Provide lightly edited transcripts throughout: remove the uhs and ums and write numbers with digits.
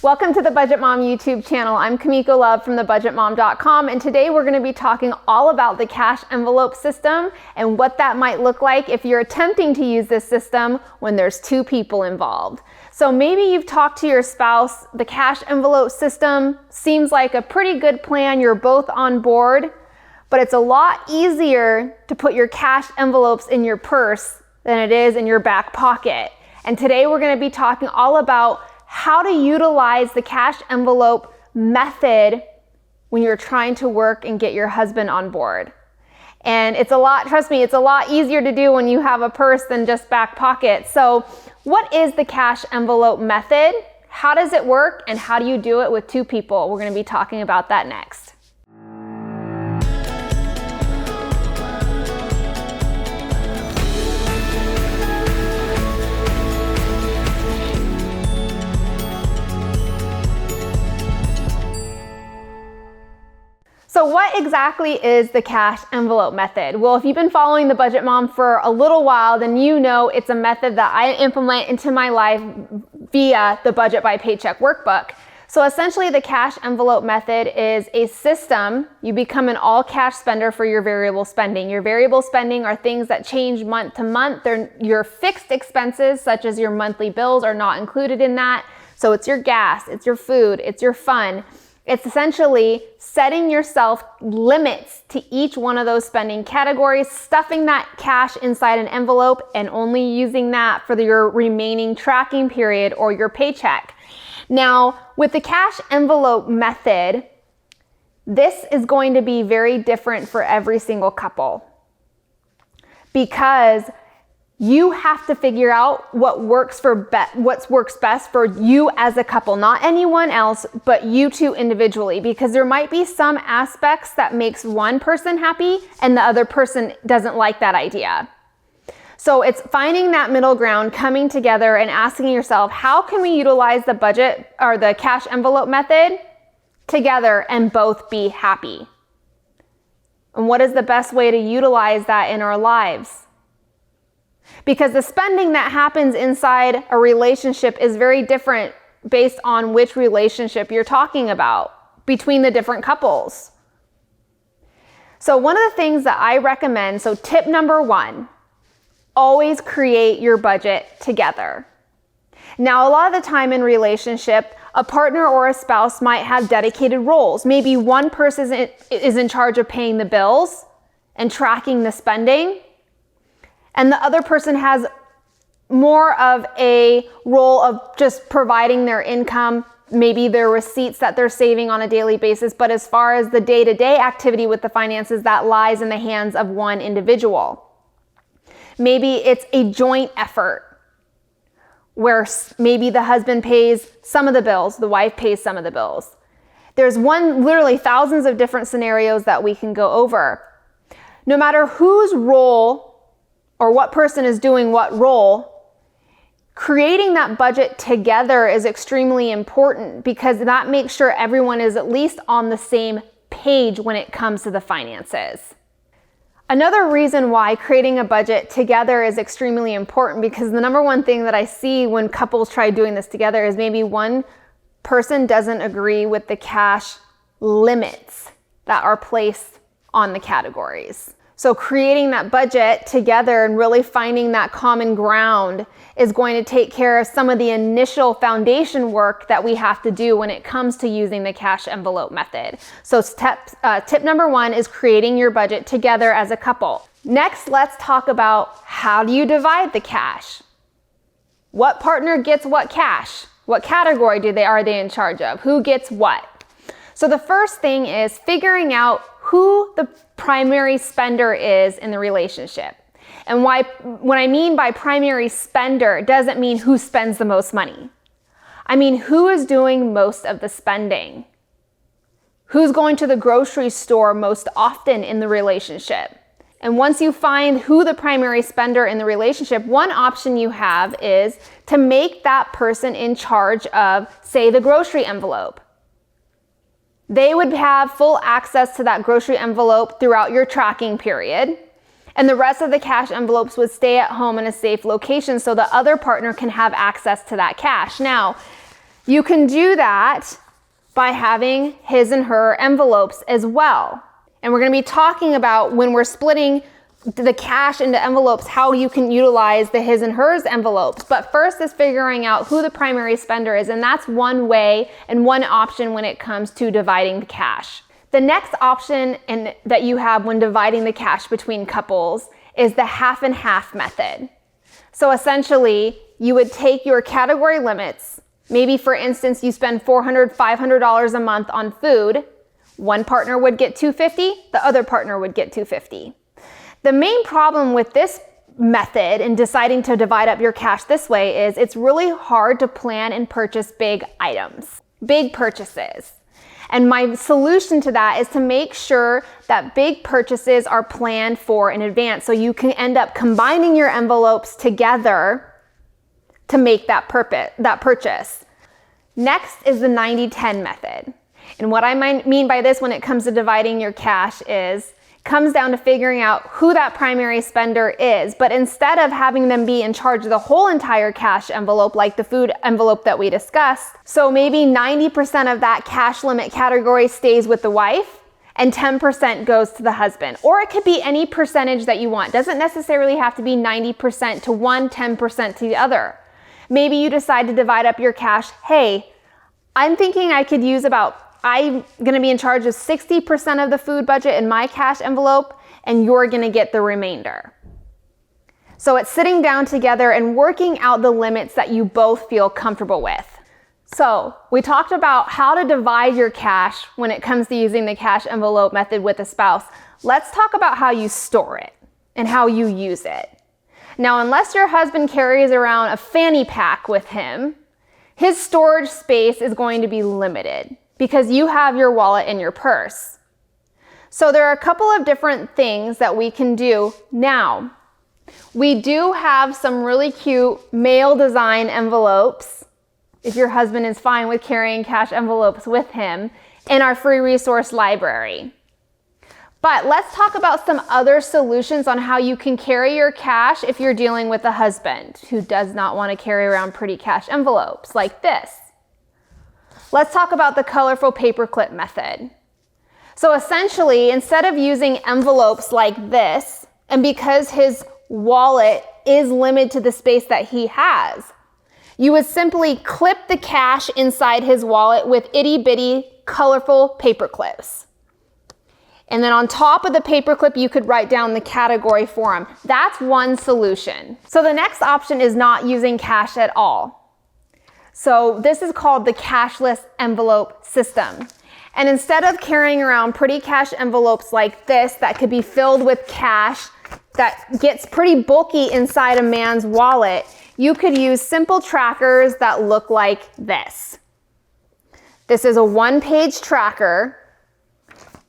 Welcome to the Budget Mom YouTube channel. I'm Kamiko Love from thebudgetmom.com, and today we're going to be talking all about the cash envelope system and what that might look like if you're attempting to use this system when there's two people involved. So maybe you've talked to your spouse, the cash envelope system seems like a pretty good plan, you're both on board, but it's a lot easier to put your cash envelopes in your purse than it is in your back pocket. And today we're going to be talking all about how to utilize the cash envelope method when you're trying to work and get your husband on board. And it's a lot, trust me, it's a lot easier to do when you have a purse than just back pocket. So what is the cash envelope method? How does it work? And how do you do it with two people? We're going to be talking about that next. So what exactly is the cash envelope method? Well, if you've been following the Budget Mom for a little while, then you know it's a method that I implement into my life via the Budget by Paycheck workbook. So essentially the cash envelope method is a system. You become an all cash spender for your variable spending. Your variable spending are things that change month to month. Your fixed expenses, such as your monthly bills, are not included in that. So it's your gas, it's your food, it's your fun. It's essentially setting yourself limits to each one of those spending categories, stuffing that cash inside an envelope and only using that for your remaining tracking period or your paycheck. Now, with the cash envelope method, this is going to be very different for every single couple because you have to figure out what works best for you as a couple, not anyone else, but you two individually, because there might be some aspects that makes one person happy and the other person doesn't like that idea. So it's finding that middle ground, coming together and asking yourself, how can we utilize the budget or the cash envelope method together and both be happy? And what is the best way to utilize that in our lives? Because the spending that happens inside a relationship is very different based on which relationship you're talking about between the different couples. So one of the things that I recommend, so tip number 1, always create your budget together. Now, a lot of the time in relationship, a partner or a spouse might have dedicated roles. Maybe one person is in charge of paying the bills and tracking the spending, and the other person has more of a role of just providing their income, maybe their receipts that they're saving on a daily basis. But as far as the day-to-day activity with the finances, that lies in the hands of one individual. Maybe it's a joint effort where maybe the husband pays some of the bills, the wife pays some of the bills. There's literally thousands of different scenarios that we can go over. No matter whose role or what person is doing what role, creating that budget together is extremely important because that makes sure everyone is at least on the same page when it comes to the finances. Another reason why creating a budget together is extremely important, because the number one thing that I see when couples try doing this together is maybe one person doesn't agree with the cash limits that are placed on the categories. So creating that budget together and really finding that common ground is going to take care of some of the initial foundation work that we have to do when it comes to using the cash envelope method. So tip number 1 is creating your budget together as a couple. Next, let's talk about how do you divide the cash? What partner gets what cash? What category are they in charge of? Who gets what? So the first thing is figuring out who the primary spender is in the relationship. And when I mean by primary spender, it doesn't mean who spends the most money. I mean, who is doing most of the spending? Who's going to the grocery store most often in the relationship? And once you find who the primary spender in the relationship, one option you have is to make that person in charge of, say, the grocery envelope. They would have full access to that grocery envelope throughout your tracking period. And the rest of the cash envelopes would stay at home in a safe location so the other partner can have access to that cash. Now, You can do that by having his and her envelopes as well. And we're going to be talking about when we're splitting the cash into envelopes, how you can utilize the his and hers envelopes. But first is figuring out who the primary spender is, and that's one way and one option when it comes to dividing the cash. The next option that you have when dividing the cash between couples is the half and half method. So essentially, you would take your category limits. Maybe for instance, you spend $400, $500 a month on food. One partner would get $250, the other partner would get $250. The main problem with this method in deciding to divide up your cash this way is it's really hard to plan and purchase big items, big purchases. And my solution to that is to make sure that big purchases are planned for in advance so you can end up combining your envelopes together to make that purchase. Next is the 90-10 method. And what I mean by this when it comes to dividing your cash comes down to figuring out who that primary spender is. But instead of having them be in charge of the whole entire cash envelope, like the food envelope that we discussed, so maybe 90% of that cash limit category stays with the wife and 10% goes to the husband. Or it could be any percentage that you want. Doesn't necessarily have to be 90% to one, 10% to the other. Maybe you decide to divide up your cash. Hey, I'm thinking I'm going to be in charge of 60% of the food budget in my cash envelope, and you're going to get the remainder. So it's sitting down together and working out the limits that you both feel comfortable with. So we talked about how to divide your cash when it comes to using the cash envelope method with a spouse. Let's talk about how you store it and how you use it. Now, unless your husband carries around a fanny pack with him, his storage space is going to be limited, because you have your wallet in your purse. So there are a couple of different things that we can do now. We do have some really cute male design envelopes, if your husband is fine with carrying cash envelopes with him, in our free resource library. But let's talk about some other solutions on how you can carry your cash if you're dealing with a husband who does not want to carry around pretty cash envelopes like this. Let's talk about the colorful paperclip method. So essentially, instead of using envelopes like this, and because his wallet is limited to the space that he has, you would simply clip the cash inside his wallet with itty bitty colorful paper clips. And then on top of the paperclip, you could write down the category for him. That's one solution. So the next option is not using cash at all. So this is called the cashless envelope system. And instead of carrying around pretty cash envelopes like this that could be filled with cash that gets pretty bulky inside a man's wallet, you could use simple trackers that look like this. This is a one-page tracker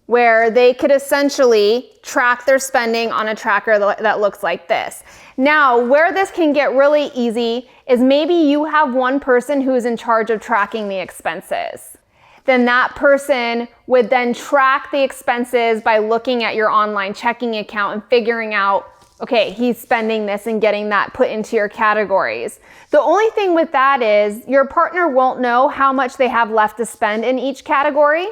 where they could essentially track their spending on a tracker that looks like this. Now, where this can get really easy is maybe you have one person who's in charge of tracking the expenses. Then that person would then track the expenses by looking at your online checking account and figuring out, okay, he's spending this and getting that put into your categories. The only thing with that is your partner won't know how much they have left to spend in each category.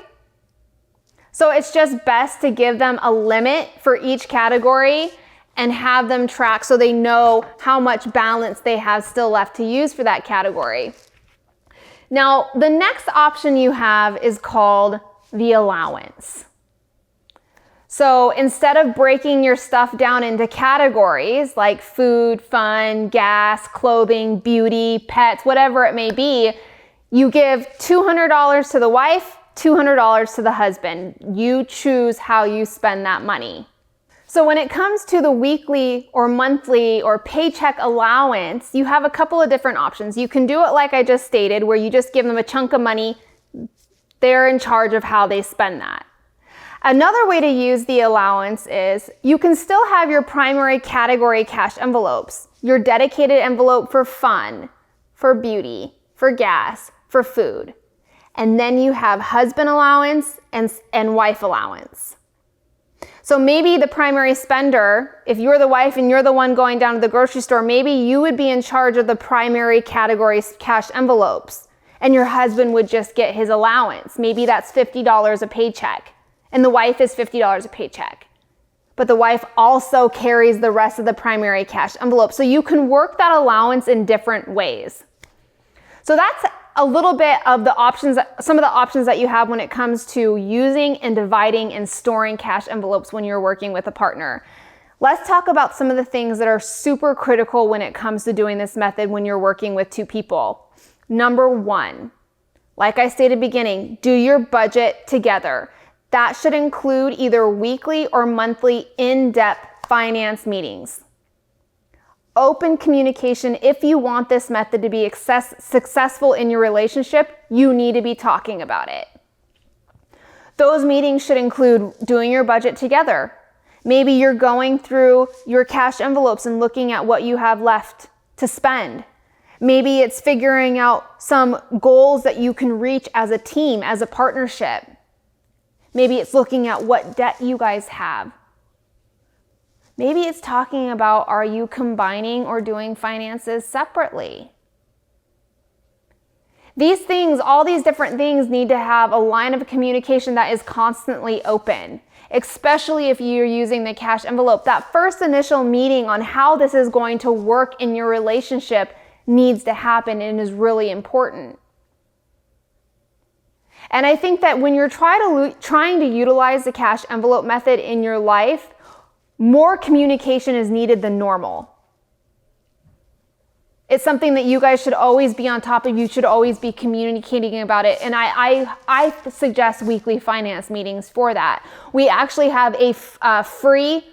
So it's just best to give them a limit for each category and have them track so they know how much balance they have still left to use for that category. Now, the next option you have is called the allowance. So instead of breaking your stuff down into categories like food, fun, gas, clothing, beauty, pets, whatever it may be, you give $200 to the wife, $200 to the husband. You choose how you spend that money. So when it comes to the weekly or monthly or paycheck allowance, you have a couple of different options. You can do it like I just stated, where you just give them a chunk of money. They're in charge of how they spend that. Another way to use the allowance is you can still have your primary category cash envelopes, your dedicated envelope for fun, for beauty, for gas, for food. And then you have husband allowance and wife allowance. So maybe the primary spender, if you're the wife and you're the one going down to the grocery store, maybe you would be in charge of the primary category cash envelopes. and your husband would just get his allowance. Maybe that's $50 a paycheck, and the wife is $50 a paycheck. But the wife also carries the rest of the primary cash envelope. So you can work that allowance in different ways. So that's a little bit of the options, some of the options that you have when it comes to using and dividing and storing cash envelopes when you're working with a partner. Let's talk about some of the things that are super critical when it comes to doing this method when you're working with two people. Number one, like I stated at the beginning, do your budget together. That should include either weekly or monthly in-depth finance meetings. Open communication. If you want this method to be successful in your relationship, you need to be talking about it. Those meetings should include doing your budget together. Maybe you're going through your cash envelopes and looking at what you have left to spend. Maybe it's figuring out some goals that you can reach as a team, as a partnership. Maybe it's looking at what debt you guys have. Maybe it's talking about, are you combining or doing finances separately? These things, all these different things need to have a line of communication that is constantly open, especially if you're using the cash envelope. That first initial meeting on how this is going to work in your relationship needs to happen and is really important. And I think that when you're trying to utilize the cash envelope method in your life, more communication is needed than normal. It's something that you guys should always be on top of. You should always be communicating about it. And I suggest weekly finance meetings for that. We actually have a free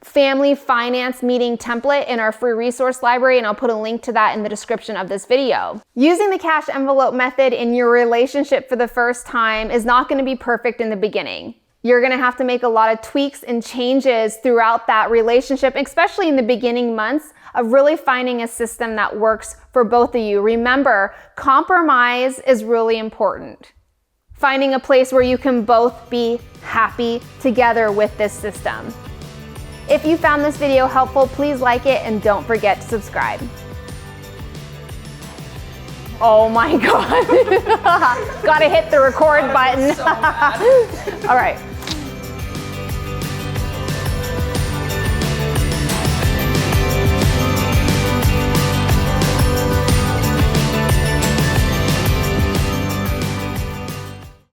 family finance meeting template in our free resource library, and I'll put a link to that in the description of this video. Using the cash envelope method in your relationship for the first time is not going to be perfect in the beginning. You're going to have to make a lot of tweaks and changes throughout that relationship, especially in the beginning months of really finding a system that works for both of you. Remember, compromise is really important. Finding a place where you can both be happy together with this system. If you found this video helpful, please like it and don't forget to subscribe. Oh my God. Gotta hit the record button. So All right.